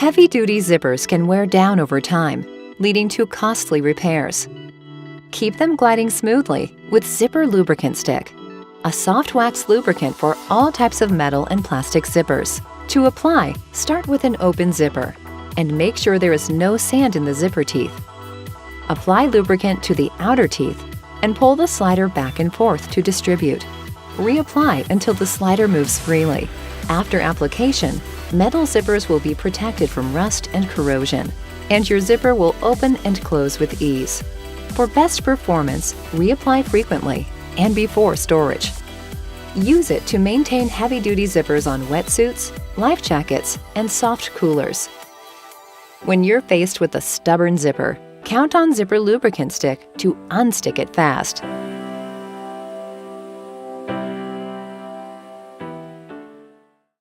Heavy-duty zippers can wear down over time, leading to costly repairs. Keep them gliding smoothly with Zipper Lubricant Stick, a soft wax lubricant for all types of metal and plastic zippers. To apply, start with an open zipper and make sure there is no sand in the zipper teeth. Apply lubricant to the outer teeth and pull the slider back and forth to distribute. Reapply until the slider moves freely. After application, metal zippers will be protected from rust and corrosion, and your zipper will open and close with ease. For best performance, reapply frequently and before storage. Use it to maintain heavy-duty zippers on wetsuits, life jackets, and soft coolers. When you're faced with a stubborn zipper, count on Zipper Lubricant Stick to unstick it fast.